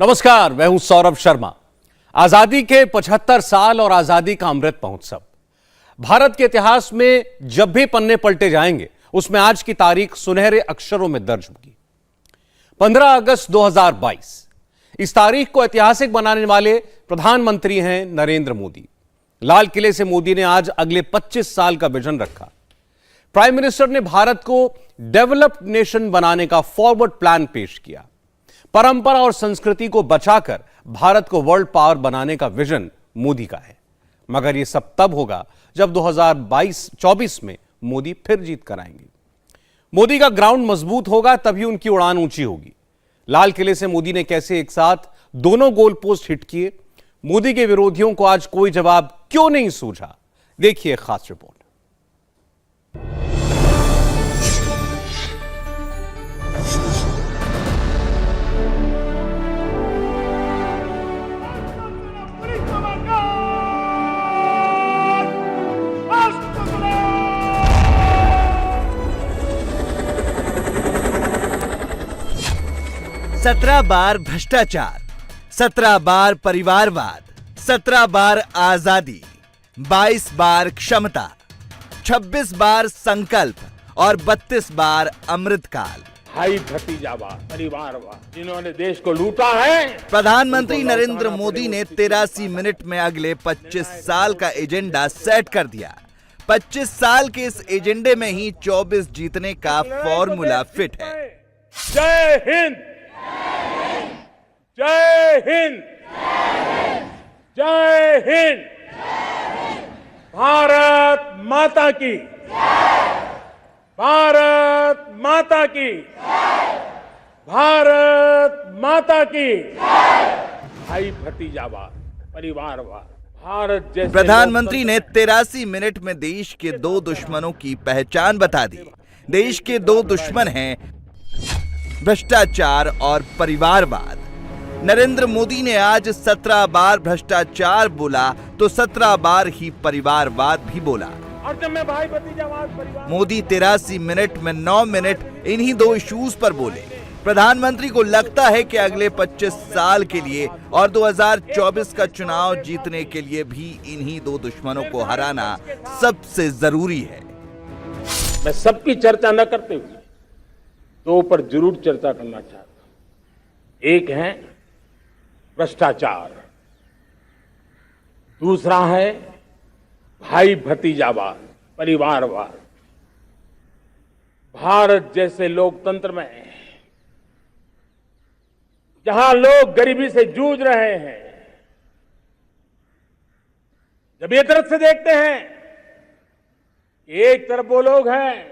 नमस्कार, मैं हूं सौरभ शर्मा। आजादी के 75 साल और आजादी का अमृत महोत्सव भारत के इतिहास में जब भी पन्ने पलटे जाएंगे उसमें आज की तारीख सुनहरे अक्षरों में दर्ज होगी। 15 अगस्त 2022। इस तारीख को ऐतिहासिक बनाने वाले प्रधानमंत्री हैं नरेंद्र मोदी। लाल किले से मोदी ने आज अगले 25 साल का विजन रखा। प्राइम मिनिस्टर ने भारत को डेवलप्ड नेशन बनाने का फॉरवर्ड प्लान पेश किया। परंपरा और संस्कृति को बचाकर भारत को वर्ल्ड पावर बनाने का विजन मोदी का है। मगर यह सब तब होगा जब 2024 में मोदी फिर जीत कर आएंगे। मोदी का ग्राउंड मजबूत होगा तभी उनकी उड़ान ऊंची होगी। लाल किले से मोदी ने कैसे एक साथ दोनों गोल पोस्ट हिट किए, मोदी के विरोधियों को आज कोई जवाब क्यों नहीं सूझा, देखिए खास रिपोर्ट। सत्रह बार भ्रष्टाचार, 17 बार परिवारवाद, 17 बार आजादी, 22 बार क्षमता, 26 बार संकल्प और 32 बार अमृतकाल। भाई भतीजावाद, परिवारवाद, जिन्होंने देश को लूटा है। प्रधानमंत्री नरेंद्र मोदी ने 83 मिनट में अगले 25 साल का एजेंडा सेट कर दिया। 25 साल के इस एजेंडे में ही 24 जीतने का फॉर्मूला फिट है। जय हिंद, जय हिंद, जय हिंद। भारत माता की, भारत माता की, भारत माता की। भाई भतीजावाद, परिवारवाद, भारत जैसे। प्रधानमंत्री ने 83 मिनट में देश के दो दुश्मनों की पहचान बता दी। देश के दो दुश्मन हैं भ्रष्टाचार और परिवारवाद। नरेंद्र मोदी ने आज 17 बार भ्रष्टाचार बोला तो 17 बार ही परिवारवाद भी बोला। और जब मैं भाई भतीजावाद, परिवार। मोदी 83 मिनट में 9 मिनट इन्हीं दो इश्यूज पर बोले। प्रधानमंत्री को लगता है कि अगले 25 साल के लिए और 2024 का चुनाव जीतने के लिए भी इन्हीं दो दुश्मनों को हराना सबसे जरूरी है। मैं सबकी चर्चा न करते हुए दो पर जरूर चर्चा करना चाहता हूं। एक है भ्रष्टाचार, दूसरा है भाई भतीजावाद, परिवारवाद। भारत जैसे लोकतंत्र में जहां लोग गरीबी से जूझ रहे हैं, जब ये तरफ से देखते हैं कि एक तरफ वो लोग हैं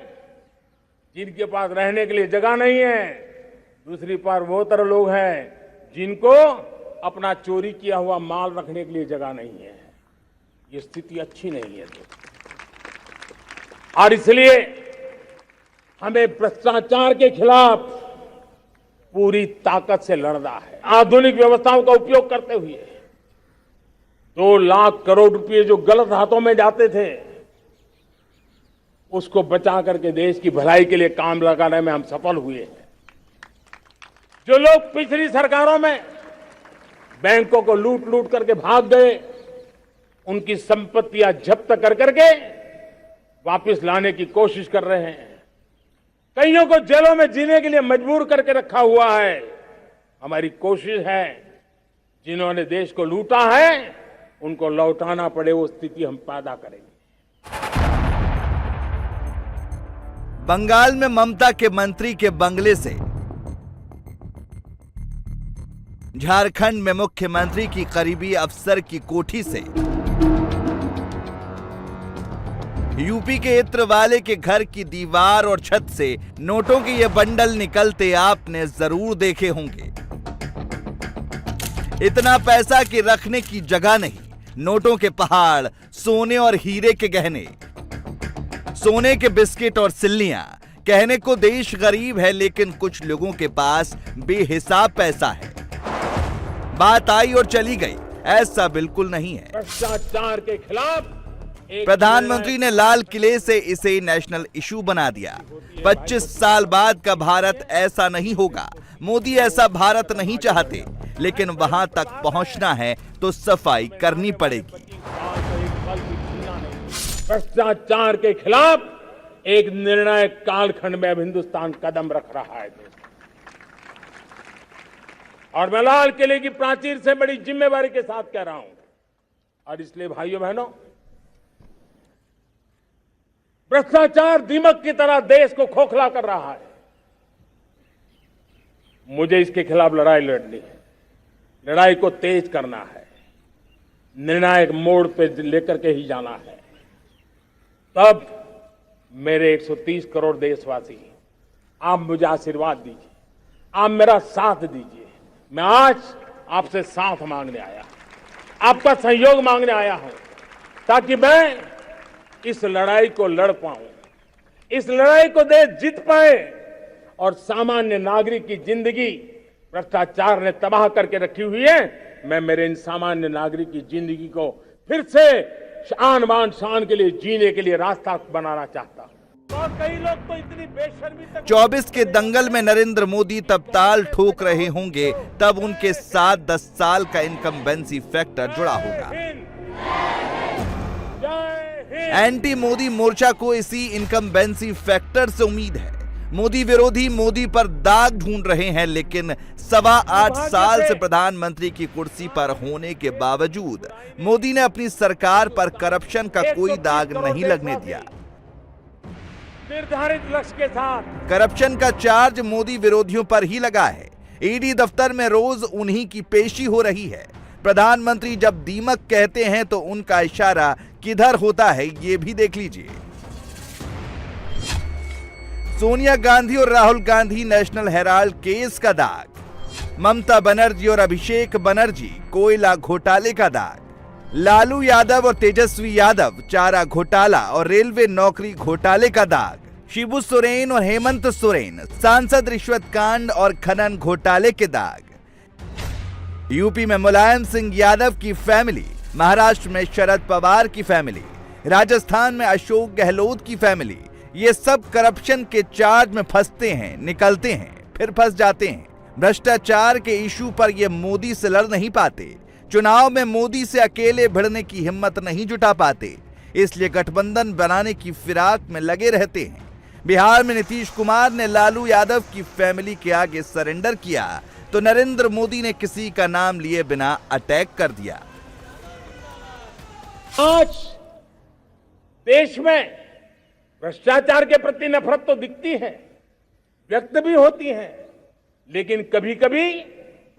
जिनके पास रहने के लिए जगह नहीं है, दूसरी पार वो तरह लोग हैं जिनको अपना चोरी किया हुआ माल रखने के लिए जगह नहीं है। ये स्थिति अच्छी नहीं है। और इसलिए हमें भ्रष्टाचार के खिलाफ पूरी ताकत से लड़ना है। आधुनिक व्यवस्थाओं का उपयोग करते हुए 2 लाख करोड़ रुपए जो गलत हाथों में जाते थे उसको बचा करके देश की भलाई के लिए काम लगाने में हम सफल हुए हैं। जो लोग पिछली सरकारों में बैंकों को लूट लूट करके भाग गए, उनकी संपत्तियां जब्त कर करके वापस लाने की कोशिश कर रहे हैं। कईयों को जेलों में जीने के लिए मजबूर करके रखा हुआ है। हमारी कोशिश है जिन्होंने देश को लूटा है उनको लौटाना पड़े, वो स्थिति हम पैदा करेंगे। बंगाल में ममता के मंत्री के बंगले से, झारखंड में मुख्यमंत्री की करीबी अफसर की कोठी से, यूपी के इत्र वाले के घर की दीवार और छत से नोटों के ये बंडल निकलते आपने जरूर देखे होंगे। इतना पैसा कि रखने की जगह नहीं, नोटों के पहाड़, सोने और हीरे के गहने, सोने के बिस्किट और सिल्लियां। कहने को देश गरीब है लेकिन कुछ लोगों के पास बेहिसाब पैसा है। बात आई और चली गई, ऐसा बिल्कुल नहीं है। भ्रष्टाचार के खिलाफ प्रधानमंत्री ने लाल किले से इसे नेशनल इशू बना दिया। 25 साल बाद का भारत ऐसा नहीं होगा। मोदी ऐसा भारत नहीं चाहते, लेकिन वहां तक पहुंचना है तो सफाई करनी पड़ेगी। भ्रष्टाचार के खिलाफ एक निर्णायक कालखंड में अब हिंदुस्तान कदम रख रहा है। और मैं लाल किले की प्राचीर से बड़ी जिम्मेवारी के साथ कह रहा हूं, और इसलिए भाइयों बहनों, भ्रष्टाचार दीमक की तरह देश को खोखला कर रहा है। मुझे इसके खिलाफ लड़ाई लड़नी है, लड़ाई को तेज करना है, निर्णायक मोड़ पे लेकर के ही जाना है। तब मेरे 130 करोड़ देशवासी, आप मुझे आशीर्वाद दीजिए, आप मेरा साथ दीजिए। मैं आज आपसे साथ मांगने आया, आपका सहयोग मांगने आया हूं, ताकि मैं इस लड़ाई को लड़ पाऊं, इस लड़ाई को देश जीत पाए और सामान्य नागरिक की जिंदगी भ्रष्टाचार ने तबाह करके रखी हुई है। मैं मेरे इन सामान्य नागरिक की जिंदगी को फिर से शान बान शान के लिए जीने के लिए रास्ता बनाना चाहता हूं। और कई लोग तो इतनी बेशर्मी तक 24 के दंगल में नरेंद्र मोदी तब ताल ठोक रहे होंगे, तब उनके साथ 10 साल का इनकम्बेंसी फैक्टर जुड़ा होगा। एंटी मोदी मोर्चा को इसी इनकम्बेंसी फैक्टर से उम्मीद है। मोदी विरोधी मोदी पर दाग ढूंढ रहे हैं, लेकिन 8.25 साल से प्रधानमंत्री की कुर्सी पर होने के बावजूद मोदी ने अपनी सरकार पर करप्शन का कोई दाग नहीं लगने दिया। निर्धारित लक्ष्य के साथ करप्शन का चार्ज मोदी विरोधियों पर ही लगा है। ईडी दफ्तर में रोज उन्हीं की पेशी हो रही है। प्रधानमंत्री जब दीमक कहते हैं तो उनका इशारा किधर होता है, ये भी देख लीजिए। सोनिया गांधी और Rahul Gandhi national Herald case का दाग, ममता बनर्जी और अभिषेक बनर्जी कोयला घोटाले का दाग, लालू यादव और तेजस्वी यादव चारा घोटाला और रेलवे नौकरी घोटाले का दाग, शिबू सोरेन और हेमंत सोरेन सांसद रिश्वत कांड और खनन घोटाले के दाग, यूपी में मुलायम सिंह यादव की फैमिली, महाराष्ट्र में शरद पवार की फैमिली, राजस्थान में अशोक गहलोत की फैमिली, ये सब करप्शन के चार्ज में फंसते हैं, निकलते हैं, फिर फंस जाते हैं। भ्रष्टाचार के इशू पर ये मोदी से लड़ नहीं पाते, चुनाव में मोदी से अकेले भिड़ने की हिम्मत नहीं जुटा पाते, इसलिए गठबंधन बनाने की फिराक में लगे रहते हैं। बिहार में नीतीश कुमार ने लालू यादव की फैमिली के आगे सरेंडर किया, तो नरेंद्र मोदी ने किसी का नाम लिए बिना अटैक कर दिया। आज देश में भ्रष्टाचार के प्रति नफरत तो दिखती है, व्यक्त भी होती है, लेकिन कभी कभी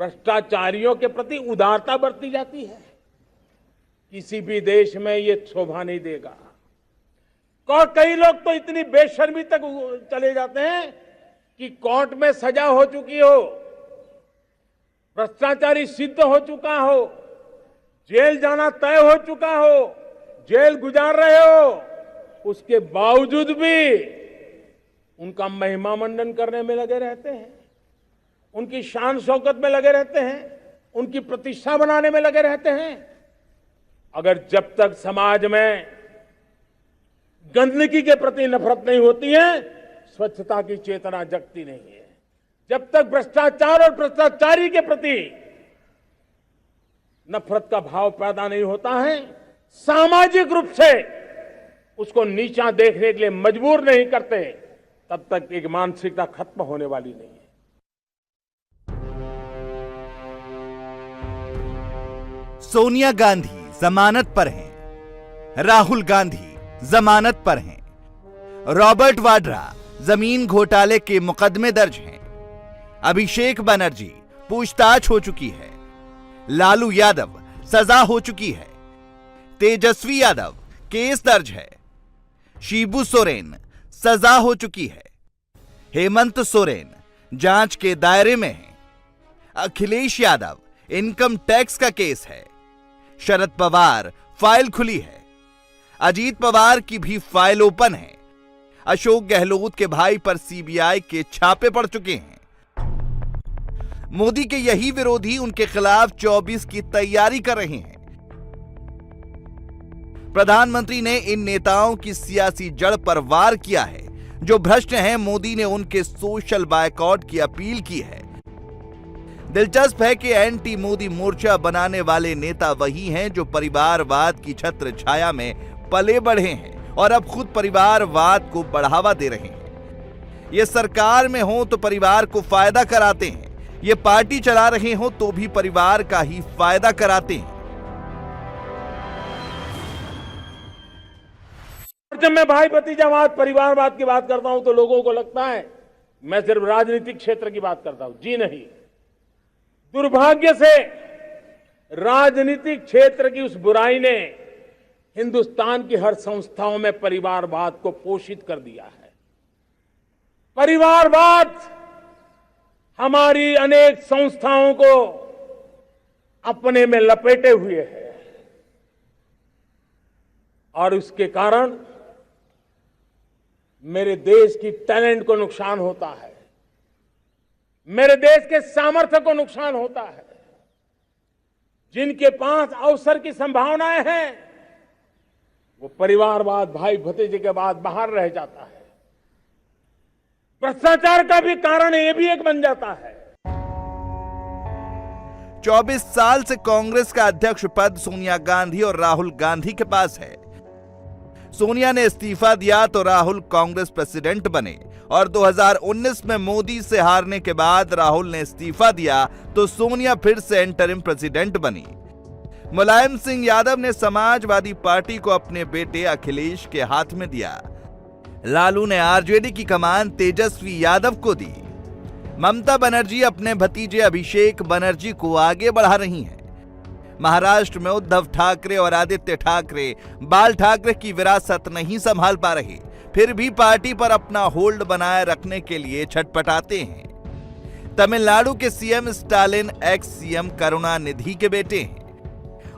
भ्रष्टाचारियों के प्रति उदारता बरती जाती है। किसी भी देश में ये शोभा नहीं देगा। और कई लोग तो इतनी बेशर्मी तक चले जाते हैं कि कोर्ट में सजा हो चुकी हो, भ्रष्टाचारी सिद्ध हो चुका हो, जेल जाना तय हो चुका हो, जेल गुजार रहे हो, उसके बावजूद भी उनका महिमा मंडन करने में लगे रहते हैं, उनकी शान शौकत में लगे रहते हैं, उनकी प्रतिष्ठा बनाने में लगे रहते हैं। अगर जब तक समाज में गंदगी के प्रति नफरत नहीं होती है, स्वच्छता की चेतना जगती नहीं है। जब तक भ्रष्टाचार और भ्रष्टाचारी के प्रति नफरत का भाव पैदा नहीं होता है, सामाजिक रूप से उसको नीचा देखने के लिए मजबूर नहीं करते, तब तक एक मानसिकता खत्म होने वाली नहीं है। सोनिया गांधी जमानत पर हैं, राहुल गांधी जमानत पर हैं, रॉबर्ट वाड्रा जमीन घोटाले के मुकदमे दर्ज हैं, अभिषेक बनर्जी पूछताछ हो चुकी है, लालू यादव सजा हो चुकी है, तेजस्वी यादव केस दर्ज है, शिबू सोरेन सजा हो चुकी है, हेमंत सोरेन जांच के दायरे में है, अखिलेश यादव इनकम टैक्स का केस है, शरद पवार फाइल खुली है, अजीत पवार की भी फाइल ओपन है, अशोक गहलोत के भाई पर सीबीआई के छापे पड़ चुके हैं। मोदी के यही विरोधी उनके खिलाफ 24 की तैयारी कर रहे हैं। प्रधानमंत्री ने इन नेताओं की सियासी जड़ पर वार किया है। जो भ्रष्ट हैं, मोदी ने उनके सोशल बायकॉट की अपील की है। दिलचस्प है कि एंटी मोदी मोर्चा बनाने वाले नेता वही हैं जो परिवारवाद की छत्र छाया में पले बढ़े हैं और अब खुद परिवारवाद को बढ़ावा दे रहे हैं। ये सरकार में हो तो परिवार को फायदा कराते हैं, ये पार्टी चला रहे हो तो भी परिवार का ही फायदा कराते हैं। जब मैं भाई भतीजावाद परिवारवाद की बात करता हूं तो लोगों को लगता है मैं सिर्फ राजनीतिक क्षेत्र की बात करता हूं। जी नहीं, दुर्भाग्य से राजनीतिक क्षेत्र की उस बुराई ने हिंदुस्तान की हर संस्थाओं में परिवारवाद को पोषित कर दिया है। परिवारवाद हमारी अनेक संस्थाओं को अपने में लपेटे हुए है और उसके कारण मेरे देश की टैलेंट को नुकसान होता है, मेरे देश के सामर्थ्य को नुकसान होता है। जिनके पास अवसर की संभावनाएं हैं वो परिवारवाद भाई भतीजे के बाद बाहर रह जाता है। भ्रष्टाचार का भी कारण ये भी एक बन जाता है। 24 साल से कांग्रेस का अध्यक्ष पद सोनिया गांधी और राहुल गांधी के पास है। सोनिया ने इस्तीफा दिया तो राहुल कांग्रेस प्रेसिडेंट बने और 2019 में मोदी से हारने के बाद राहुल ने इस्तीफा दिया तो सोनिया फिर से इंटरिम प्रेसिडेंट बनी। मुलायम सिंह यादव ने समाजवादी पार्टी को अपने बेटे अखिलेश के हाथ में दिया। लालू ने आरजेडी की कमान तेजस्वी यादव को दी। ममता बनर्जी अपने भतीजे अभिषेक बनर्जी को आगे बढ़ा रही हैं। महाराष्ट्र में उद्धव ठाकरे और आदित्य ठाकरे बाल ठाकरे की विरासत नहीं संभाल पा रहे, फिर भी पार्टी पर अपना होल्ड बनाए रखने के लिए छटपटाते हैं। तमिलनाडु के CM Stalin ex CM Karunanidhi के बेटे हैं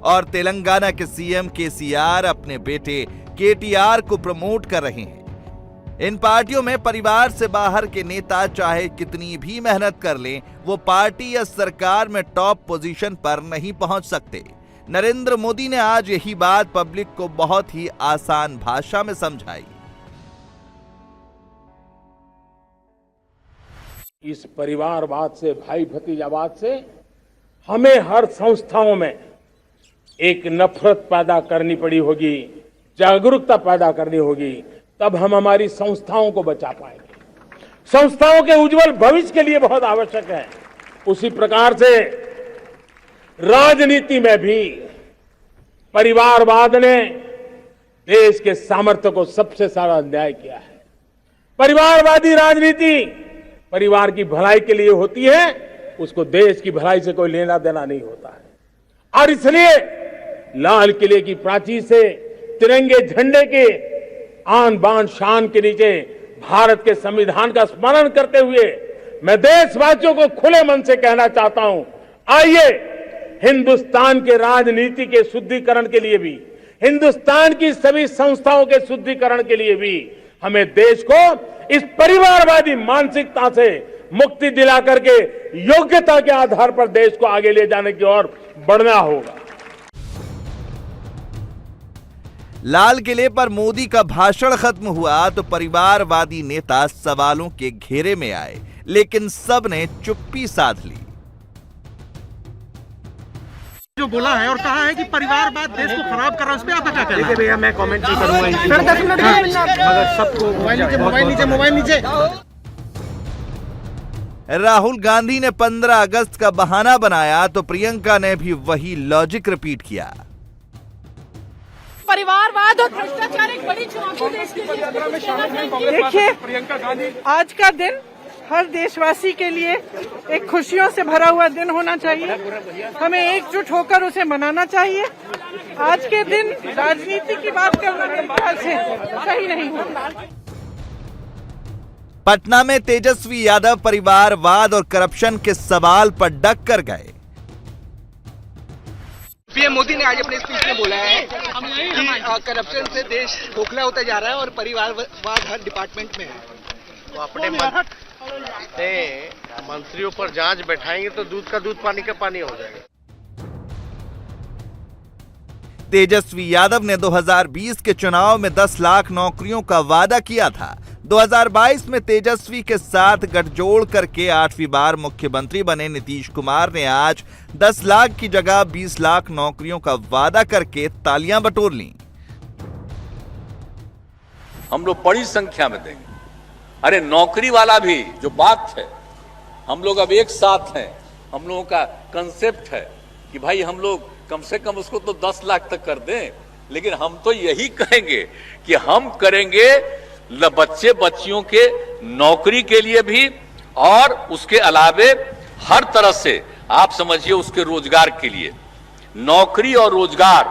और तेलंगाना के सीएम केसीआर अपने बेटे केटीआर को प्रमोट कर रहे हैं। इन पार्टियों में परिवार से बाहर के नेता चाहे कितनी भी मेहनत कर लें, वो पार्टी या सरकार में टॉप पोजीशन पर नहीं पहुंच सकते। नरेंद्र मोदी ने आज यही बात पब्लिक को बहुत ही आसान भाषा में समझाई। इस परिवारवाद से भाई भतीजावाद से हमें हर संस्थाओं में एक नफरत पैदा करनी पड़ी होगी, जागरूकता पैदा करनी होगी, तब हम हमारी संस्थाओं को बचा पाएंगे। संस्थाओं के उज्जवल भविष्य के लिए बहुत आवश्यक है। उसी प्रकार से राजनीति में भी परिवारवाद ने देश के सामर्थ्य को सबसे सारा अन्याय किया है। परिवारवादी राजनीति परिवार की भलाई के लिए होती है, उसको देश की भलाई से कोई लेना देना नहीं होता है। और इसलिए लाल किले की प्राचीर से तिरंगे झंडे के आन बान शान के नीचे भारत के संविधान का स्मरण करते हुए मैं देशवासियों को खुले मन से कहना चाहता हूं, आइए हिंदुस्तान के राजनीति के शुद्धिकरण के लिए भी, हिंदुस्तान की सभी संस्थाओं के शुद्धिकरण के लिए भी हमें देश को इस परिवारवादी मानसिकता से मुक्ति दिला करके योग्यता के आधार पर देश को आगे ले जाने की ओर बढ़ना होगा। लाल किले पर मोदी का भाषण खत्म हुआ तो परिवारवादी नेता सवालों के घेरे में आए, लेकिन सब ने चुप्पी साध ली। जो बोला है और कहा है कि परिवारवाद देश को खराब कर रहा है, उस पे आपका क्या कहना है? देखिए भैया, मैं कमेंट नहीं करूंगा मगर सबको मोबाइल नीचे। राहुल गांधी ने 15 अगस्त का बहाना बनाया तो प्रियंका ने भी वही लॉजिक रिपीट किया। परिवारवाद और भ्रष्टाचार एक बड़ी चुनौती देश के लिए। देखिए, आज का दिन हर देशवासी के लिए एक खुशियों से भरा हुआ दिन होना चाहिए। हमें एकजुट होकर उसे मनाना चाहिए। आज के दिन राजनीति की बात करना मेरे ख्याल से सही नहीं होगा। पटना में तेजस्वी यादव परिवारवाद और करप्शन के सवाल पर डक कर गए। पीएम मोदी ने आज अपने स्पीच में बोला है कि करप्शन से देश खोखला होता जा रहा है और परिवारवाद हर डिपार्टमेंट में है। तो अपने मंत्रियों पर जांच बैठाएंगे तो दूध का दूध पानी का पानी हो जाएगा। तेजस्वी यादव ने 2020 के चुनाव में 10 लाख नौकरियों का वादा किया था। 2022 में तेजस्वी के साथ गठजोड़ करके 8वीं बार मुख्यमंत्री बने नीतीश कुमार ने आज 10 लाख की जगह 20 लाख नौकरियों का वादा करके तालियां बटोर ली। हम लोग बड़ी संख्या में देंगे। अरे नौकरी वाला भी जो बात है, हम लोग अब एक साथ हैं। हम लोगों का कंसेप्ट है कि भाई हम लोग कम से कम उसको तो 10 लाख तक कर दें, लेकिन हम तो यही कहेंगे कि हम करेंगे बच्चे बच्चियों के नौकरी के लिए भी, और उसके अलावे हर तरह से आप समझिए उसके रोजगार के लिए। नौकरी और रोजगार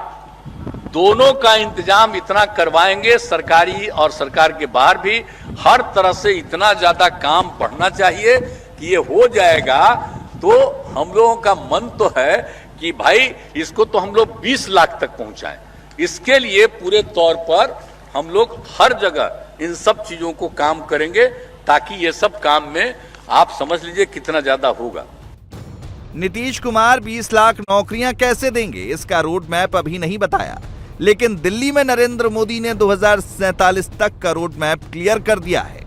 दोनों का इंतजाम इतना करवाएंगे, सरकारी और सरकार के बाहर भी हर तरह से इतना ज्यादा काम बढ़ना चाहिए कि ये हो जाएगा। तो हम लोगों का मन तो है कि भाई इसको तो हम लोग 20 लाख तक पहुंचाएं। इसके लिए पूरे तौर पर हम लोग हर जगह इन सब चीजों को काम करेंगे, ताकि ये सब काम में आप समझ लीजिए कितना ज्यादा होगा। नीतीश कुमार 20 लाख नौकरियां कैसे देंगे, इसका रोड मैप अभी नहीं बताया, लेकिन दिल्ली में नरेंद्र मोदी ने 2047 तक का रोड मैप क्लियर कर दिया है।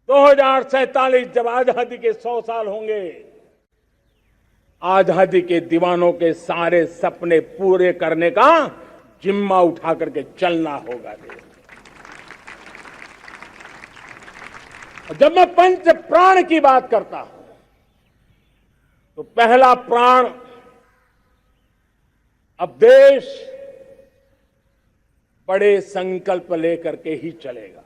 2047 जब आजादी के 100 साल होंगे, आजादी के दीवानों के सारे सपने पूरे करने का जिम्मा उठा करके चलना होगा। जब मैं पंच प्राण की बात करता हूं, तो पहला प्राण अब देश बड़े संकल्प लेकर के ही चलेगा।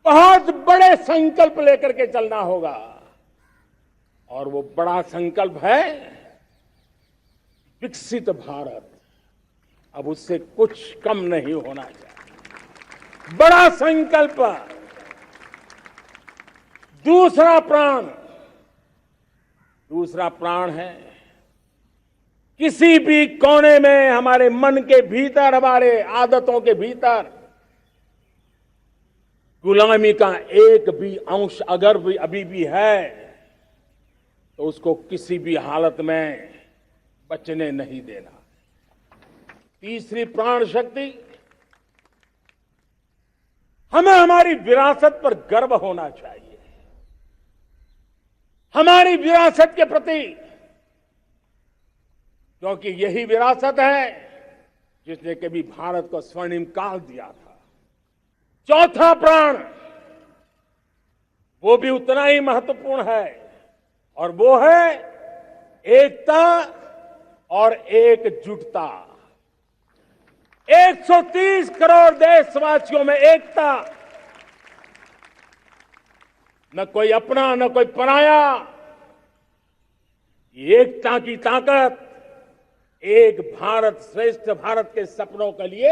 बहुत बड़े संकल्प लेकर के चलना होगा, और वो बड़ा संकल्प है विकसित भारत। अब उससे कुछ कम नहीं होना चाहिए, बड़ा संकल्प। दूसरा प्राण है किसी भी कोने में हमारे मन के भीतर, हमारे आदतों के भीतर गुलामी का एक भी अंश अगर भी अभी भी है, तो उसको किसी भी हालत में बचने नहीं देना। तीसरी प्राण शक्ति, हमें हमारी विरासत पर गर्व होना चाहिए। हमारी विरासत के प्रति, क्योंकि यही विरासत है जिसने कभी भारत को स्वर्णिम काल दिया था। चौथा प्राण, वो भी उतना ही महत्वपूर्ण है, और वो है एकता और एकजुटता। 130 करोड़ देशवासियों में एकता, न कोई अपना न कोई पराया। एकता की ताकत एक भारत श्रेष्ठ भारत के सपनों के लिए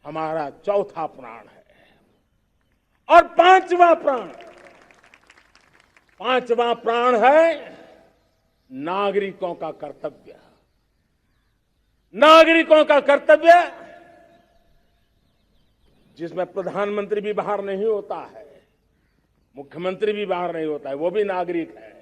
हमारा चौथा प्राण है। और पांचवा प्राण है नागरिकों का कर्तव्य। नागरिकों का कर्तव्य, जिसमें प्रधानमंत्री भी बाहर नहीं होता है, मुख्यमंत्री भी बाहर नहीं होता है, वो भी नागरिक है।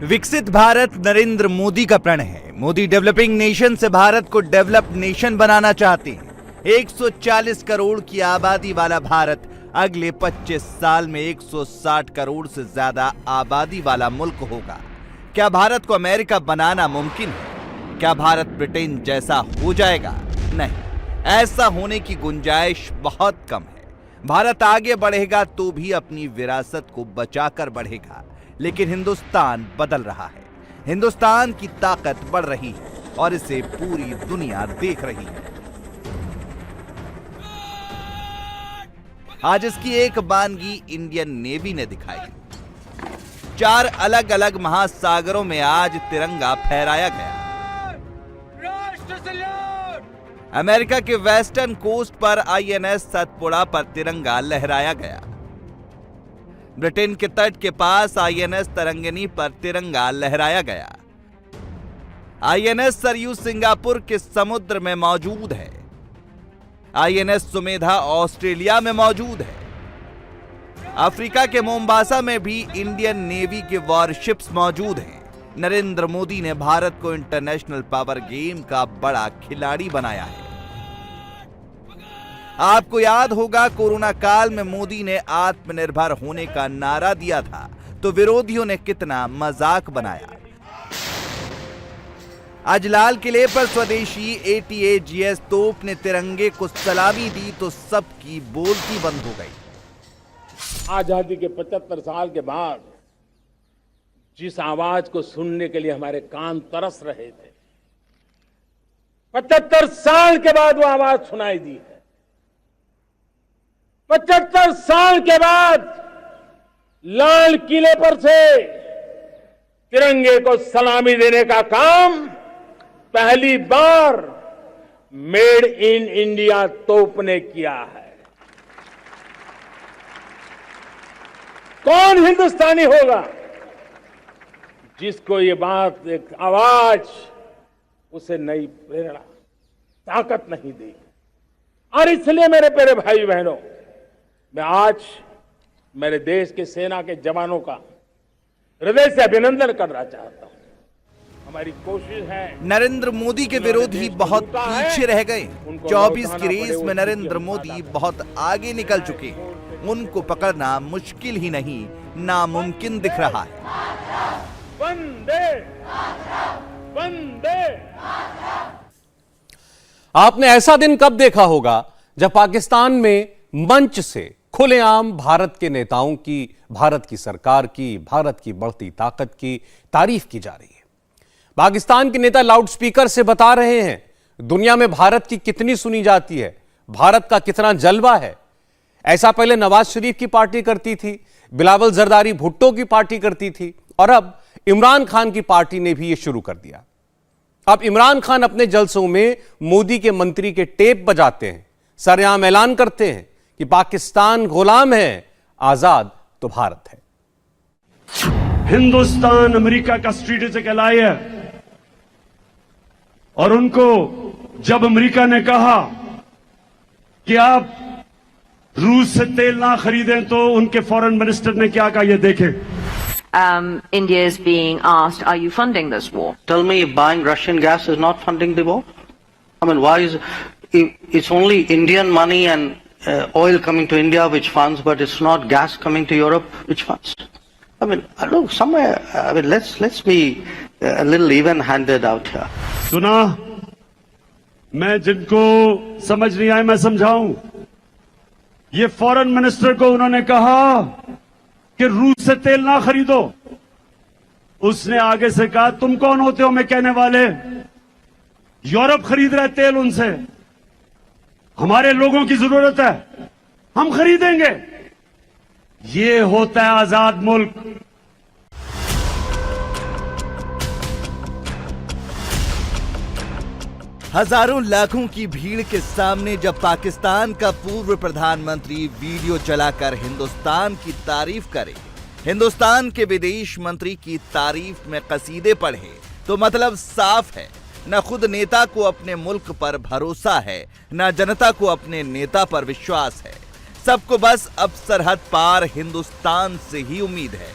विकसित भारत नरेंद्र मोदी का प्रण है। मोदी डेवलपिंग नेशन से भारत को डेवलप नेशन बनाना चाहते हैं। 140 करोड़ की आबादी वाला भारत अगले 25 साल में 160 करोड़ से ज्यादा आबादी वाला मुल्क होगा। क्या भारत को अमेरिका बनाना मुमकिन है? क्या भारत ब्रिटेन जैसा हो जाएगा? नहीं, ऐसा होने की गुंजाइश बहुत कम है। भारत आगे बढ़ेगा तो भी अपनी विरासत को बचाकर बढ़ेगा, लेकिन हिंदुस्तान बदल रहा है। हिंदुस्तान की ताकत बढ़ रही है और इसे पूरी दुनिया देख रही है। आज इसकी एक बानगी इंडियन नेवी ने दिखाई। 4 अलग अलग महासागरों में आज तिरंगा फहराया गया। अमेरिका के वेस्टर्न कोस्ट पर आईएनएस सतपुड़ा पर तिरंगा लहराया गया। ब्रिटेन के तट के पास आईएनएस तरंगिनी पर तिरंगा लहराया गया। आईएनएस सरयू सिंगापुर के समुद्र में मौजूद है। आईएनएस सुमेधा ऑस्ट्रेलिया में मौजूद है। अफ्रीका के मोम्बासा में भी इंडियन नेवी के वॉरशिप्स मौजूद हैं। नरेंद्र मोदी ने भारत को इंटरनेशनल पावर गेम का बड़ा खिलाड़ी बनाया है। आपको याद होगा कोरोना काल में मोदी ने आत्मनिर्भर होने का नारा दिया था तो विरोधियों ने कितना मजाक बनाया। आज लाल किले पर स्वदेशी ATAGS तोप ने तिरंगे को सलामी दी तो सबकी बोलती बंद हो गई। आजादी के 75 साल के बाद जिस आवाज को सुनने के लिए हमारे कान तरस रहे थे, 75 साल के बाद वो आवाज सुनाई दी है। 75 साल के बाद लाल किले पर से तिरंगे को सलामी देने का काम पहली बार मेड इन इंडिया तोप ने किया है। कौन हिंदुस्तानी होगा जिसको ये बात, एक आवाज उसे नई प्रेरणा, ताकत नहीं दी। और इसलिए मेरे प्यारे भाई बहनों, मैं आज मेरे देश के सेना के जवानों का हृदय से अभिनंदन करना चाहता हूं। हमारी कोशिश है। नरेंद्र मोदी के विरोधी बहुत पीछे रह गए। 24 की रेस में नरेंद्र मोदी बहुत आगे निकल चुके हैं। उनको पकड़ना मुश्किल ही नहीं, नामुमकिन दिख रहा है। वंदे वंदे। आपने ऐसा दिन कब देखा होगा जब पाकिस्तान में मंच से खुलेआम भारत के नेताओं की, भारत की सरकार की, भारत की बढ़ती ताकत की तारीफ की जा रही है। पाकिस्तान के नेता लाउडस्पीकर से बता रहे हैं दुनिया में भारत की कितनी सुनी जाती है, भारत का कितना जलवा है। ऐसा पहले नवाज शरीफ की पार्टी करती थी, बिलावल जरदारी भुट्टो की पार्टी करती थी और अब इमरान खान की पार्टी ने भी यह शुरू कर दिया। अब इमरान खान अपने जलसों में मोदी के मंत्री के टेप बजाते हैं, सरेआम ऐलान करते हैं कि पाकिस्तान गुलाम है, आजाद तो भारत है। हिंदुस्तान अमेरिका का स्ट्रेटेजिक एलाई है और उनको जब अमेरिका ने कहा कि आप रूस से तेल ना खरीदें तो उनके फॉरेन मिनिस्टर ने क्या कहा, ये देखें। India is being asked, are you funding this war? Tell me if buying Russian gas is not funding the war? I mean, why is it's only Indian money and oil coming to India which funds, but it's not gas coming to Europe which funds? I mean, I don't know, somewhere, I mean, let's be a little even-handed out here. सुना, मैं जिनको समझ नहीं आए मैं समझाऊं। ये foreign minister को उन्होंने कहा कि रूस से तेल ना खरीदो। उसने आगे से कहा तुम कौन होते हो मैं कहने वाले, यूरोप खरीद रहे तेल उनसे, हमारे लोगों की जरूरत है, हम खरीदेंगे। ये होता है आजाद मुल्क। हजारों लाखों की भीड़ के सामने जब पाकिस्तान का पूर्व प्रधानमंत्री वीडियो चलाकर हिंदुस्तान की तारीफ करे, हिंदुस्तान के विदेश मंत्री की तारीफ में कसीदे पढ़े, तो मतलब साफ है, न खुद नेता को अपने मुल्क पर भरोसा है, न जनता को अपने नेता पर विश्वास है। सबको बस अब सरहद पार हिंदुस्तान से ही उम्मीद है।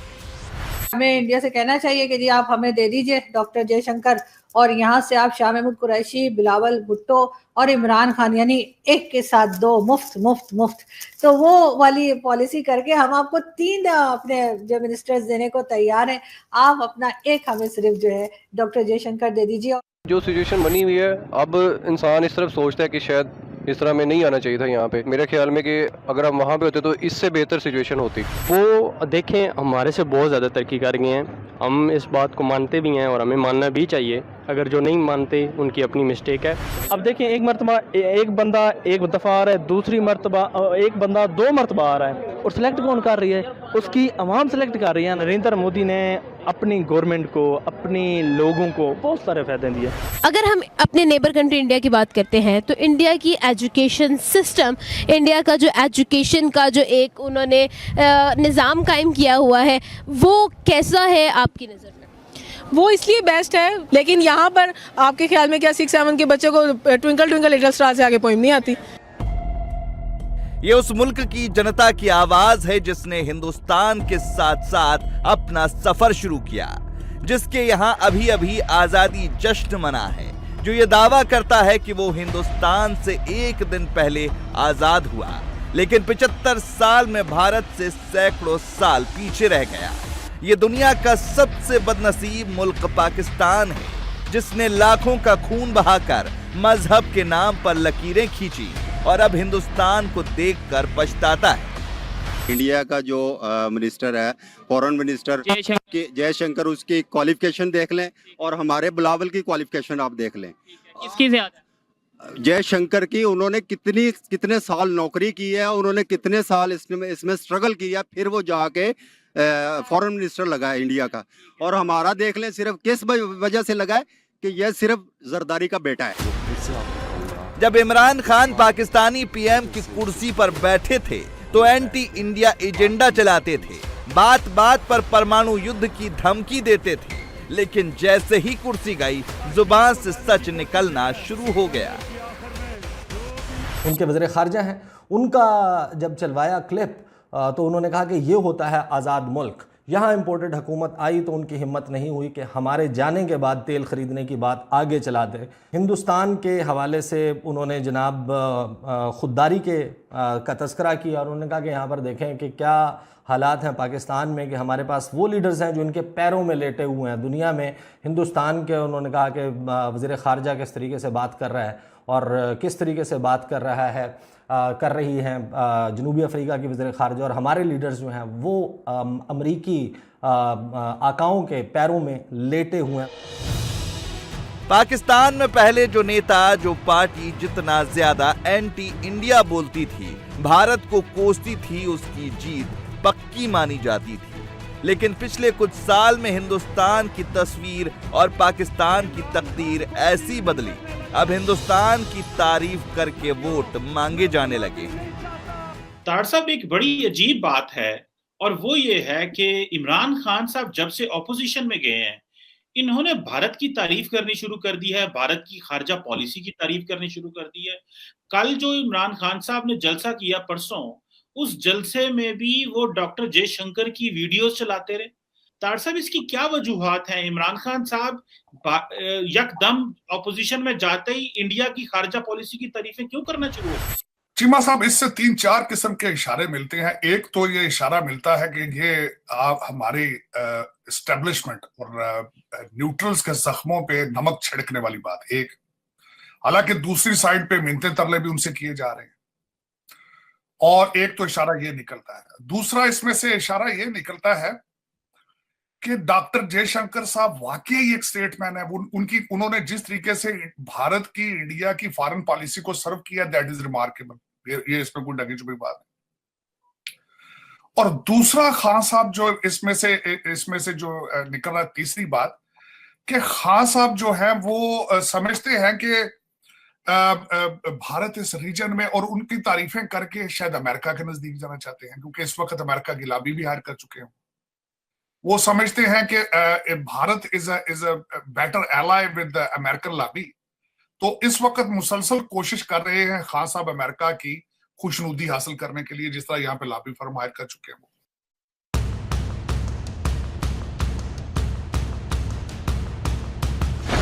हमें इंडिया से कहना चाहिए कि जी आप हमें दे दीजिए डॉक्टर जयशंकर, और यहाँ से आप शाह महमूद कुरैशी, बिलावल भुट्टो और इमरान खान, यानी एक के साथ दो, मुफ्त मुफ्त मुफ्त। तो वो वाली पॉलिसी करके हम आपको 3 अपने जो मिनिस्टर्स देने को तैयार हैं। आप अपना एक हमें सिर्फ जो है डॉक्टर जयशंकर दे दीजिए। जो सिचुएशन बनी हुई है, अब इंसान इस तरफ सोचता है कि शायद इस तरह में नहीं आना चाहिए था यहाँ पे। मेरे ख्याल में कि अगर हम वहाँ पे होते तो इससे बेहतर सिचुएशन होती। वो देखें हमारे से बहुत ज़्यादा तरक्की कर गए हैं, हम इस बात को मानते भी हैं और हमें मानना भी चाहिए। अगर जो नहीं मानते उनकी अपनी मिस्टेक है। अब देखें एक मरतबा एक बंदा एक दफ़ा आ रहा है, दूसरी मरतबा एक बंदा 2 मरतबा आ रहा है, और सिलेक्ट कौन कर रही है? उसकी आवाम सेलेक्ट कर रही है। नरेंद्र मोदी ने अपनी गवर्नमेंट को, अपने लोगों को बहुत सारे फायदे दिए। अगर हम अपने नेबर कंट्री इंडिया की बात करते हैं तो इंडिया की एजुकेशन सिस्टम, इंडिया का जो एजुकेशन का जो एक उन्होंने निज़ाम कायम किया हुआ है, वो कैसा है आपकी नज़र में? वो इसलिए बेस्ट है, लेकिन यहाँ पर आपके ख्याल में क्या 6-7 के बच्चे को ट्विंकल ट्विंकल लिटिल स्टार से आगे पोएम नहीं आती? ये उस मुल्क की जनता की आवाज है जिसने हिंदुस्तान के साथ साथ अपना सफर शुरू किया, जिसके यहाँ अभी अभी आजादी जश्न मना है, जो ये दावा करता है कि वो हिंदुस्तान से एक दिन पहले आजाद हुआ, लेकिन 75 साल में भारत से सैकड़ों साल पीछे रह गया। ये दुनिया का सबसे बदनसीब मुल्क पाकिस्तान है, जिसने लाखों का खून बहाकर मजहब के नाम पर लकीरें खींची और अब हिंदुस्तान को देखकर पछताता है। इंडिया का जो मिनिस्टर है, फॉरेन मिनिस्टर जयशंकर, उसकी क्वालिफिकेशन देख लें और हमारे बिलावल की क्वालिफिकेशन आप देख लें। किसकी ज्यादा? जयशंकर की। उन्होंने कितने साल नौकरी की है, उन्होंने कितने साल इसमें स्ट्रगल किया, फिर वो जाके फॉरेन मिनिस्टर लगा है इंडिया का। और हमारा देख लें सिर्फ किस वजह से लगा है कि यह सिर्फ जरदारी का बेटा है। जब इमरान खान पाकिस्तानी पीएम की कुर्सी पर बैठे थे तो एंटी इंडिया एजेंडा चलाते थे, बात बात पर परमाणु युद्ध की धमकी देते थे, लेकिन जैसे ही कुर्सी गई जुबान से सच निकलना शुरू हो गया। उनके वज़ीर ख़ारजा हैं, उनका जब चलवाया क्लिप तो उन्होंने कहा कि ये होता है आज़ाद मुल्क। यहाँ इम्पोर्टेड हुकूमत आई तो उनकी हिम्मत नहीं हुई कि हमारे जाने के बाद तेल ख़रीदने की बात आगे चला दे। हिंदुस्तान के हवाले से उन्होंने जनाब खुददारी का तस्करा किया और उन्होंने कहा कि यहाँ पर देखें कि क्या हालात हैं पाकिस्तान में, कि हमारे पास वो लीडर्स हैं जो इनके पैरों में लेटे हुए हैं दुनिया में। हिंदुस्तान के उन्होंने कहा कि वज़ीर ख़ारजा किस तरीके से बात कर रहा है और किस तरीके से बात कर रही हैं जनूबी अफ्रीका की वज़ीर ख़ारजा, और हमारे लीडर्स जो हैं वो अमरीकी आकाओं के पैरों में लेटे हुए हैं। पाकिस्तान में पहले जो नेता, जो पार्टी जितना ज्यादा एंटी इंडिया बोलती थी, भारत को कोसती थी, उसकी जीत पक्की मानी जाती थी। लेकिन पिछले कुछ साल में हिंदुस्तान की तस्वीर और पाकिस्तान की तकदीर ऐसी बदली, अब हिंदुस्तान की तारीफ करके वोट मांगे जाने लगे हैं। ताड़ साहब, एक बड़ी अजीब बात है और वो ये है कि इमरान खान साहब जब से ऑपोजिशन में गए हैं, इन्होंने भारत की तारीफ करनी शुरू कर दी है, भारत की खारजा पॉलिसी की तारीफ करनी शुरू कर दी है। कल जो इमरान खान साहब ने जलसा किया परसों, उस जलसे में भी वो डॉक्टर जयशंकर की वीडियोस चलाते रहे। ताड़ साहब, इसकी क्या वजूहात हैं? इमरान खान साहब यकदम ऑपोजिशन में जाते ही इंडिया की खारजा पॉलिसी की तारीफें क्यों करना शुरू हो? चीमा साहब, इससे 3-4 किस्म के इशारे मिलते हैं। एक तो ये इशारा मिलता है कि ये हमारी एस्टेब्लिशमेंट और न्यूट्रल्स के जख्मों पे नमक छिड़कने वाली बात एक। हालांकि दूसरी साइड पे मिन्नते तरले भी उनसे किए जा रहे हैं, और एक तो इशारा ये निकलता है। दूसरा इसमें से इशारा ये निकलता है कि डॉक्टर जयशंकर साहब वाकई एक स्टेटमैन है। उन्होंने जिस तरीके से भारत की, इंडिया की फॉरेन पॉलिसी को सर्व किया, दैट इज रिमार्केबल। ये इसमें कोई ढकी छुपी बात नहीं। और दूसरा, खान साहब जो इसमें से जो निकल रहा है, तीसरी बात कि खान साहब जो है वो समझते हैं कि भारत इस रीजन में, और उनकी तारीफें करके शायद अमेरिका के नजदीक जाना चाहते हैं, क्योंकि इस वक्त अमेरिका की लॉबी भी हायर कर चुके हैं। वो समझते हैं कि Bharat is a better ally with the American lobby. तो इस वक्त मुसलसल कोशिश कर रहे हैं खान साहब अमेरिका की खुशनुदी हासिल करने के लिए, जिस तरह यहाँ पे लॉबी फर्म हायर कर चुके हैं।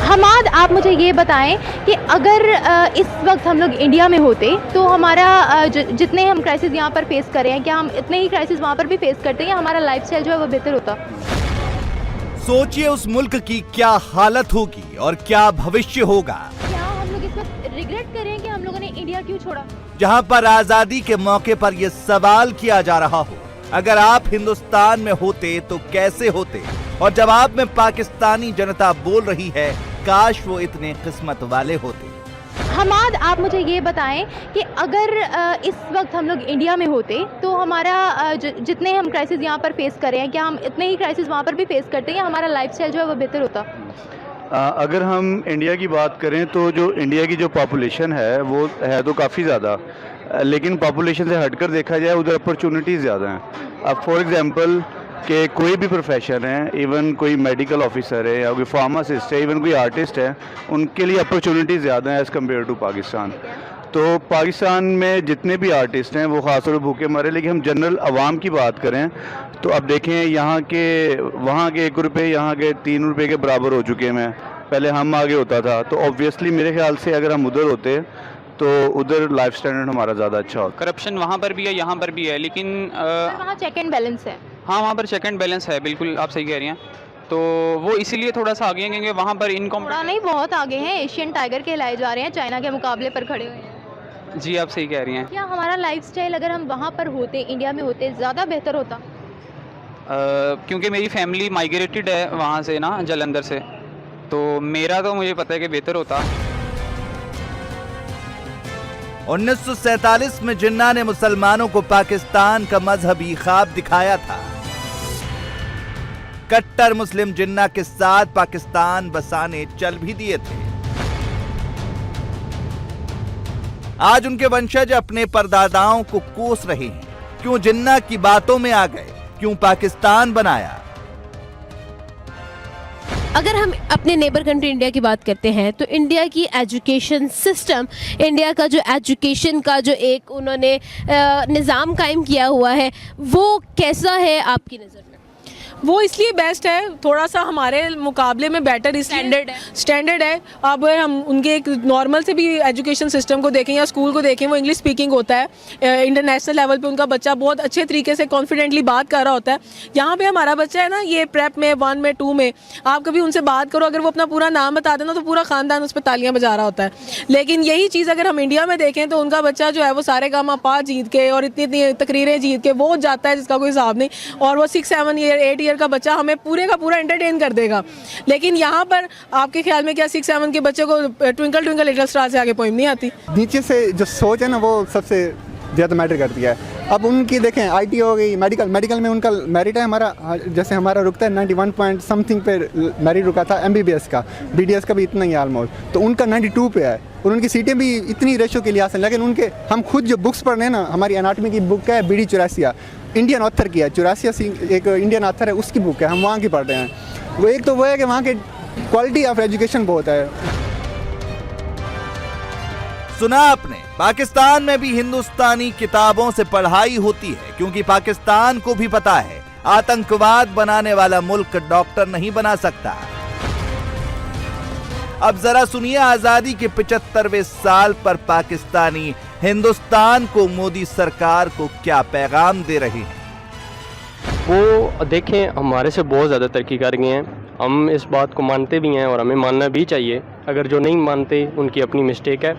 हमाद, आप मुझे ये बताएं कि अगर इस वक्त हम लोग इंडिया में होते तो हमारा जितने हम क्राइसिस यहाँ पर फेस कर रहे हैं, क्या हम इतने ही क्राइसिस वहाँ पर भी फेस करते हैं, या हमारा लाइफस्टाइल जो है वो बेहतर होता? सोचिए उस मुल्क की क्या हालत होगी और क्या भविष्य होगा। क्या हम लोग इस वक्त रिग्रेट करें कि हम लोगों ने इंडिया क्यों छोड़ा? जहाँ पर आजादी के मौके पर यह सवाल किया जा रहा हो, अगर आप हिंदुस्तान में होते तो कैसे होते, और जवाब में पाकिस्तानी जनता बोल रही है, काश वो इतने किस्मत वाले होते। हमाद, आप मुझे ये बताएं कि अगर इस वक्त हम लोग इंडिया में होते तो हमारा जितने हम क्राइसिस यहाँ पर फेस कर रहे हैं, क्या हम इतने ही क्राइसिस वहाँ पर भी फेस करते हैं, या हमारा लाइफस्टाइल जो है वो बेहतर होता? अगर हम इंडिया की बात करें तो जो इंडिया की जो पॉपुलेशन है वो है तो काफ़ी ज़्यादा, लेकिन पॉपुलेशन से हटकर देखा जाए उधर अपॉर्चुनिटीज़ ज़्यादा हैं। अब फॉर एग्जांपल कि कोई भी प्रोफेशन है, इवन कोई मेडिकल ऑफिसर है या कोई फार्मासिस्ट है, इवन कोई आर्टिस्ट है, उनके लिए अपॉर्चुनिटीज़ ज़्यादा है एज़ कम्पेयर टू पाकिस्तान। तो पाकिस्तान में जितने भी आर्टिस्ट हैं वो ख़ासतौर पर भूखे मरे, लेकिन हम जनरल आवाम की बात करें तो अब देखें यहाँ के वहाँ के 1 रुपये यहाँ के 3 रुपये के बराबर हो चुके हैं। पहले हम आगे होता था, तो ऑब्वियसली मेरे ख्याल से अगर हम उधर होते तो उधर लाइफ स्टैंडर्ड हमारा ज़्यादा अच्छा होता। करप्शन वहाँ पर भी है, यहाँ पर भी है, लेकिन वहाँ चेक एंड बैलेंस है। हाँ, वहाँ पर चेक एंड बैलेंस है, बिल्कुल आप सही कह रही हैं। तो वो इसीलिए थोड़ा सा आगे हैं क्योंकि वहाँ पर थोड़ा नहीं, बहुत आगे हैं। एशियन टाइगर कहलाए जा रहे हैं, चाइना के मुकाबले पर खड़े हुए हैं। जी आप सही कह रही हैं। क्या हमारा लाइफस्टाइल अगर हम वहाँ पर होते, इंडिया में होते, ज़्यादा बेहतर होता? क्योंकि मेरी फैमिली माइग्रेटेड है वहाँ से ना, जालंधर से, तो मेरा तो मुझे पता है कि बेहतर होता। 1947 में जिन्ना ने मुसलमानों को पाकिस्तान का मजहबी ख्वाब दिखाया था। कट्टर मुस्लिम जिन्ना के साथ पाकिस्तान बसाने चल भी दिए थे। आज उनके वंशज अपने परदादाओं को कोस रहे हैं। क्यों जिन्ना की बातों में आ गए, क्यों पाकिस्तान बनाया? अगर हम अपने नेबर कंट्री इंडिया की बात करते हैं तो इंडिया की एजुकेशन सिस्टम, इंडिया का जो एजुकेशन का जो एक उन्होंने निज़ाम कायम किया हुआ है, वो कैसा है आपकी नज़र में? वो इसलिए बेस्ट है, थोड़ा सा हमारे मुकाबले में बेटर स्टैंडर्ड है। अब हम उनके एक नॉर्मल से भी एजुकेशन सिस्टम को देखें या स्कूल को देखें, वो इंग्लिश स्पीकिंग होता है। इंटरनेशनल लेवल पे उनका बच्चा बहुत अच्छे तरीके से कॉन्फिडेंटली बात कर रहा होता है। यहाँ पे हमारा बच्चा है ना, ये प्रेप में 1 में 2 में आप कभी उनसे बात करो, अगर वो अपना पूरा नाम बता देना तो पूरा ख़ानदान उस पर तालियां बजा रहा होता है। लेकिन यही चीज़ अगर हम इंडिया में देखें तो उनका बच्चा जो है वो सारे गामा-पा जीत के और इतनी तकरीरें जीत के वो जाता है जिसका कोई हिसाब नहीं, और वो 6, 7 ईयर 8 ईयर का बच्चा हमें पूरे का पूरा एंटरटेन कर देगा। लेकिन यहाँ पर आपके ख्याल में क्या 6, 7 के बच्चे को ट्विंकल ट्विंकल लिटिल स्टार से आगे पोएम नहीं आती? नीचे से जो सोच है ना, वो सबसे ज़्यादा मैटर करती है। अब उनकी देखें, आईटी हो गई, मेडिकल में उनका मेरिट है, हमारा जैसे हमारा रुकता है 91 पॉइंट समथिंग पे मेरिट रुका था एमबीबीएस का, बीडीएस का भी इतना ही ऑलमोस्ट, तो उनका 92 पे है और उनकी सीटें भी इतनी रेशो के लिहाज से। लेकिन उनके हम खुद जो बुक्स पढ़ रहे हैं ना, हमारी एनाटॉमी की बुक है BD चौरासिया, इंडियन ऑथर की है, चौरासिया एक इंडियन ऑथर है, उसकी बुक है, हम वहाँ की पढ़ रहे हैं। वो एक तो वो है कि वहाँ के क्वालिटी ऑफ एजुकेशन बहुत है। सुना आपने, पाकिस्तान में भी हिंदुस्तानी किताबों से पढ़ाई होती है, क्योंकि पाकिस्तान को भी पता है आतंकवाद बनाने वाला मुल्क डॉक्टर नहीं बना सकता। अब जरा सुनिए आजादी के 75वें साल पर पाकिस्तानी हिंदुस्तान को मोदी सरकार को क्या पैगाम दे रहे हैं। वो देखें, हमारे से बहुत ज़्यादा तरक्की कर गए हैं, हम इस बात को मानते भी हैं और हमें मानना भी चाहिए। अगर जो नहीं मानते उनकी अपनी मिस्टेक है।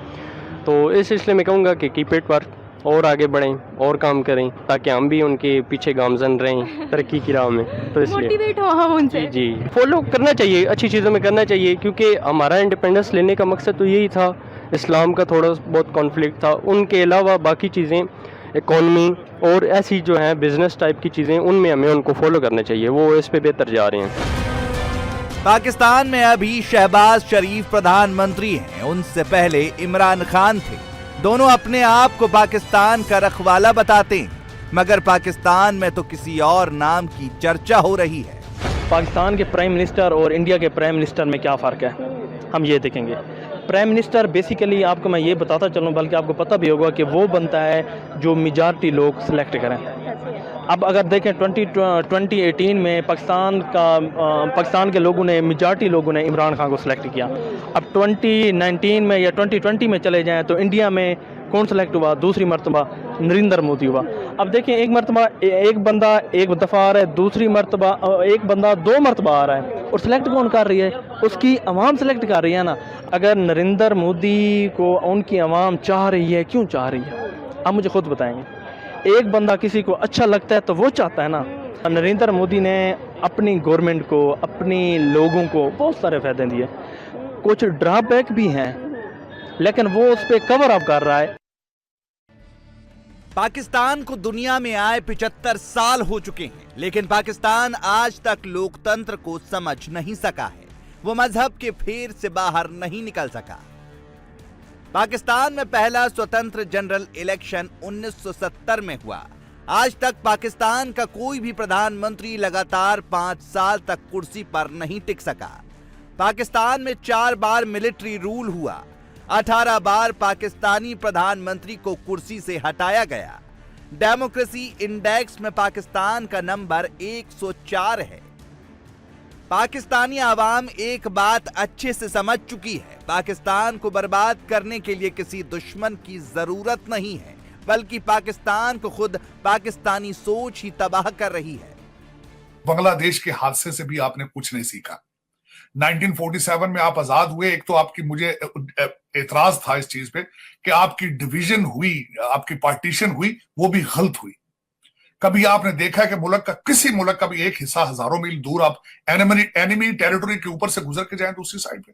तो इस सिलसिले में कहूँगा कि कीप इट वर्क, और आगे बढ़ें और काम करें ताकि हम भी उनके पीछे गामजन रहें तरक्की की राह में। तो इसलिए मोटिवेट हो हम उनसे। जी फॉलो करना चाहिए, अच्छी चीज़ों में करना चाहिए, क्योंकि हमारा इंडिपेंडेंस लेने का मकसद तो यही था। इस्लाम का थोड़ा बहुत कॉन्फ्लिक्ट था, उनके अलावा बाकी चीज़ें, इकॉनमी और ऐसी जो है बिजनेस टाइप की चीज़ें, उनमें हमें उनको फॉलो करना चाहिए। वो इस पे बेहतर जा रहे हैं। पाकिस्तान में अभी शहबाज शरीफ प्रधानमंत्री हैं, उनसे पहले इमरान खान थे। दोनों अपने आप को पाकिस्तान का रखवाला बताते हैं, मगर पाकिस्तान में तो किसी और नाम की चर्चा हो रही है। पाकिस्तान के प्राइम मिनिस्टर और इंडिया के प्राइम मिनिस्टर में क्या फ़र्क है, हम ये देखेंगे। प्राइम मिनिस्टर बेसिकली आपको मैं ये बताता चलूँ, बल्कि आपको पता भी होगा कि वो बनता है जो मेजॉरिटी लोग सिलेक्ट करें। अब अगर देखें 2018 में पाकिस्तान के लोगों ने, मेजॉरिटी लोगों ने इमरान खान को सिलेक्ट किया। अब 2019 में या 2020 में चले जाएं तो इंडिया में कौन सिलेक्ट हुआ? दूसरी मरतबा नरेंद्र मोदी हुआ। अब देखें, एक मरतबा एक बंदा एक दफ़ा आ रहा है, दूसरी मरतबा एक बंदा 2 मरतबा आ रहा है, और सिलेक्ट कौन कर रही है? उसकी आवाम सिलेक्ट कर रही है ना। अगर नरेंद्र मोदी को उनकी आवाम चाह रही है, क्यों चाह रही है? आप मुझे खुद बताएंगे। एक बंदा किसी को अच्छा लगता है तो वो चाहता है ना। नरेंद्र मोदी ने अपनी गवर्नमेंट को, अपनी लोगों को बहुत सारे फ़ायदे दिए, कुछ ड्रॉबैक भी हैं, लेकिन वो उस पर कवर अप कर रहा है। पाकिस्तान को दुनिया में आए 75 साल हो चुके हैं, लेकिन पाकिस्तान आज तक लोकतंत्र को समझ नहीं सका है। वो मजहब के फेर से बाहर नहीं निकल सका। पाकिस्तान में पहला स्वतंत्र जनरल इलेक्शन 1970 में हुआ। आज तक पाकिस्तान का कोई भी प्रधानमंत्री लगातार 5 साल तक कुर्सी पर नहीं टिक सका। पाकिस्तान में 4 बार मिलिट्री रूल हुआ। 18 बार पाकिस्तानी प्रधानमंत्री को कुर्सी से हटाया गया। डेमोक्रेसी इंडेक्स में पाकिस्तान का नंबर 104 है। पाकिस्तानी आवाम एक बात अच्छे से समझ चुकी है, पाकिस्तान को बर्बाद करने के लिए किसी दुश्मन की जरूरत नहीं है, बल्कि पाकिस्तान को खुद पाकिस्तानी सोच ही तबाह कर रही है। बांग्लादेश के हादसे से भी आपने कुछ नहीं सीखा। 1947 में आप आजाद हुए, एक तो आपकी मुझे एतराज था इस चीज पे कि आपकी डिवीजन हुई, आपकी पार्टीशन हुई, वो भी गलत हुई। कभी आपने देखा कि मुल्क का किसी मुल्क का भी एक हिस्सा हजारों मील दूर आप एनिमी टेरिटरी के ऊपर से गुजर के जाएं दूसरी साइड पे,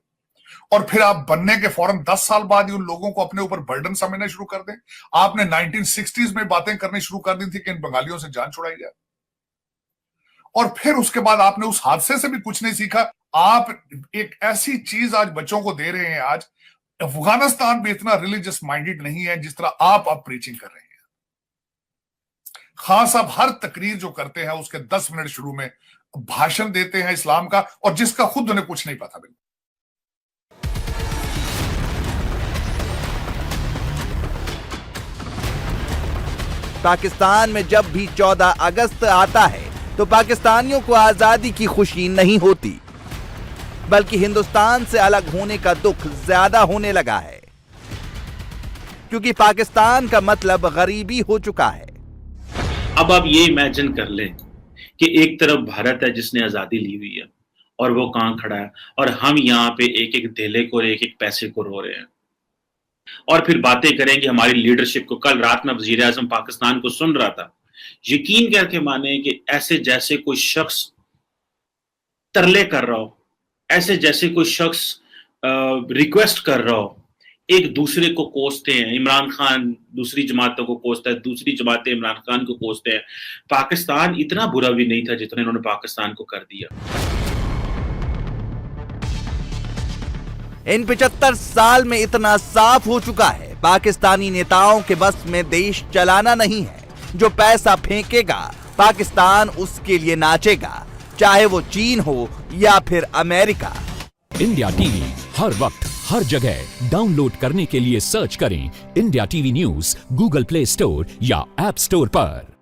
और फिर आप बनने के फौरन 10 साल बाद ही उन लोगों को अपने ऊपर बर्डन समझना शुरू कर दें। आपने 1960s में बातें करनी शुरू कर दी थी कि इन बंगालियों से जान छुड़ाई जाए, और फिर उसके बाद आपने उस हादसे से भी कुछ नहीं सीखा। आप एक ऐसी चीज आज बच्चों को दे रहे हैं। आज अफगानिस्तान भी इतना रिलीजियस माइंडेड नहीं है जिस तरह आप प्रीचिंग कर रहे हैं। खान साहब हर तकरीर जो करते हैं उसके 10 मिनट शुरू में भाषण देते हैं इस्लाम का, और जिसका खुद उन्हें कुछ नहीं पता। बिल्कुल पाकिस्तान में जब भी 14 अगस्त आता है तो पाकिस्तानियों को आजादी की खुशी नहीं होती, बल्कि हिंदुस्तान से अलग होने का दुख ज्यादा होने लगा है, क्योंकि पाकिस्तान का मतलब गरीबी हो चुका है। अब आप ये इमेजिन कर लें कि एक तरफ भारत है जिसने आजादी ली हुई है और वो कहां खड़ा है, और हम यहाँ पे एक एक धेले को, एक एक पैसे को रो रहे हैं, और फिर बातें करेंगे हमारी लीडरशिप को। कल रात में वजीर आजम पाकिस्तान को सुन रहा था, यकीन करके माने कि ऐसे जैसे कोई शख्स तरले कर रहा हो, ऐसे जैसे कोई शख्स रिक्वेस्ट कर रहा हो, एक दूसरे को कोसते हैं। इमरान खान दूसरी जमातों को कोसता है, दूसरी जमातें इमरान खान को कोसते हैं। पाकिस्तान इतना बुरा भी नहीं था जितना इन्होंने पाकिस्तान को कर दिया। इन 75 साल में इतना साफ हो चुका है, पाकिस्तानी नेताओं के बस में देश चलाना नहीं है। जो पैसा फेंकेगा पाकिस्तान उसके लिए नाचेगा, चाहे वो चीन हो या फिर अमेरिका। इंडिया टीवी हर वक्त हर जगह डाउनलोड करने के लिए सर्च करें India TV news Google play store या ऐप स्टोर पर।